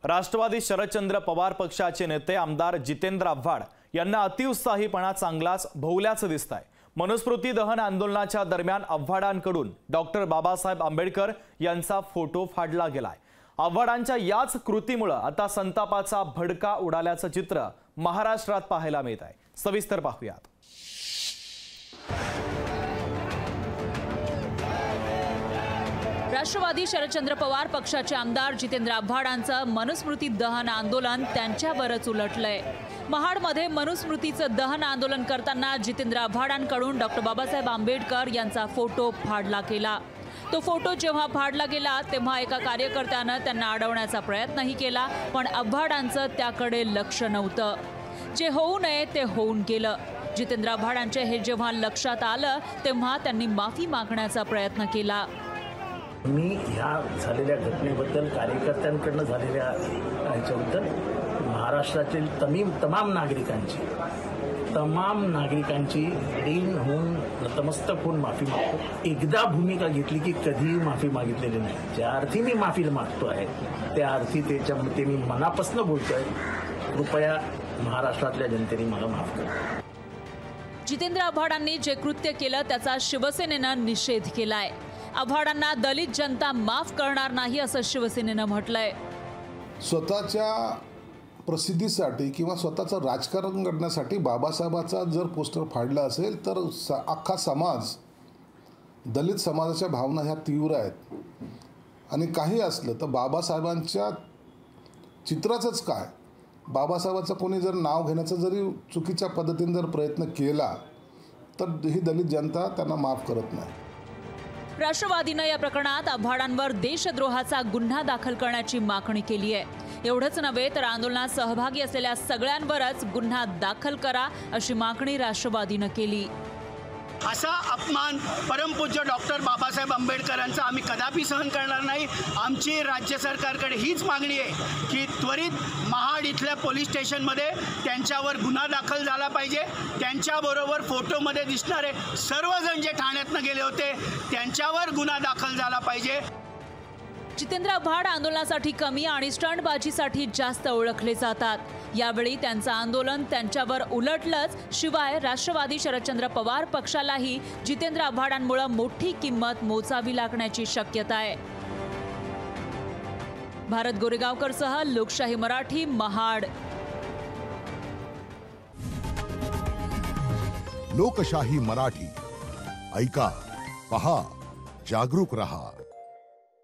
राष्ट्रवादी शरदचंद्र पवार पक्षाचे नेते आमदार जितेंद्र आव्हाड यांना अतिउत्साहीपणा चांगलाच भोवल्याचं दिसतंय। मनुस्मृती दहन आंदोलनाच्या दरम्यान आव्हाडांकडून डॉक्टर बाबासाहेब आंबेडकर यांचा फोटो फाडला गेलाय। आव्हाडांच्या याच कृतीमुळे आता संतापाचा भडका उडाल्याचं चित्र महाराष्ट्रात पाहायला मिळत आहे। सविस्तर पाहूयात। राष्ट्रवादी शरदचंद्र पवार पक्षाचे आमदार जितेंद्र आव्हाडांचं मनुस्मृती दहन आंदोलन त्यांच्यावरच उलटलंय। महाडमध्ये मनुस्मृतीचं दहन आंदोलन करताना जितेंद्र आव्हाडांकडून डॉक्टर बाबासाहेब आंबेडकर यांचा फोटो फाडला गेला। तो फोटो जेव्हा फाडला गेला तेव्हा एका कार्यकर्त्यानं त्यांना अडवण्याचा प्रयत्नही केला, पण आव्हाडांचं त्याकडे लक्ष नव्हतं। जे होऊ नये ते होऊन गेलं। जितेंद्र आव्हाडांचे हे जेव्हा लक्षात आलं तेव्हा त्यांनी माफी मागण्याचा प्रयत्न केला। मी ह्या झालेल्या घटनेबद्दल कार्यकर्त्यांकडून झालेल्या ह्याच्याबद्दल महाराष्ट्रातील तमाम नागरिकांची ऋण होऊन नतमस्तक होऊन माफी मागतो। एकदा भूमिका घेतली की कधीही माफी मागितलेली नाही। ज्या अर्थी मी माफी मागतो आहे त्या अर्थी त्याच्यामध्ये मी मनापासून बोलतोय। कृपया महाराष्ट्रातल्या जनतेने मला माफ करा। जितेंद्र आव्हाडांनी जे कृत्य केलं त्याचा शिवसेनेनं निषेध केलाय। आव्हाडांना दलित जनता माफ करणार नाही असं शिवसेनेनं म्हटलंय। स्वतःच्या प्रसिद्धीसाठी किंवा स्वतःचं राजकारण करण्यासाठी बाबासाहेबाचा जर पोस्टर फाडला असेल तर अख्खा समाज, दलित समाजाच्या भावना ह्या तीव्र आहेत। आणि काही असलं तर बाबासाहेबांच्या चित्राचंच काय, बाबासाहेबाचं कोणी जर नाव घेण्याचा जरी चुकीच्या पद्धतीने जर प्रयत्न केला तर ही दलित जनता त्यांना माफ करत नाही। राष्ट्रवादीनं या प्रकरणात आव्हाडांवर देशद्रोहाचा गुन्हा दाखल करण्याची मागणी केली आहे। एवढंच नव्हे तर आंदोलनात सहभागी असलेल्या सगळ्यांवरच गुन्हा दाखल करा अशी मागणी राष्ट्रवादीनं केली। असा अपमान परमपूज्य डॉक्टर बाबासाहेब आंबेडकरांचा आम्ही कदापि सहन करणार नाही। आमची राज्य सरकारकडे हीच मागणी आहे की त्वरित महाड इथल्या पोलीस स्टेशनमध्ये त्यांच्यावर गुन्हा दाखल झाला पाहिजे। त्यांच्याबरोबर फोटोमध्ये दिसणारे सर्वजण जे ठाण्यातनं गेले होते त्यांच्यावर गुन्हा दाखल झाला पाहिजे। जितेंद्र आव्हाड आंदोलनासाठी कमी आणि स्टंटबाजीसाठी जास्त ओळखले जातात। यावेळी त्यांचं आंदोलन त्यांच्यावर उलटलंच, शिवाय राष्ट्रवादी शरदचंद्र पवार पक्षालाही जितेंद्र आव्हाडांमुळे मोठी किंमत मोजावी लागण्याची शक्यता आहे। भारत गोरेगावकरसह लोकशाही मराठी, महाड। लोकशाही मराठी ऐका, पहा, जागरूक रहा।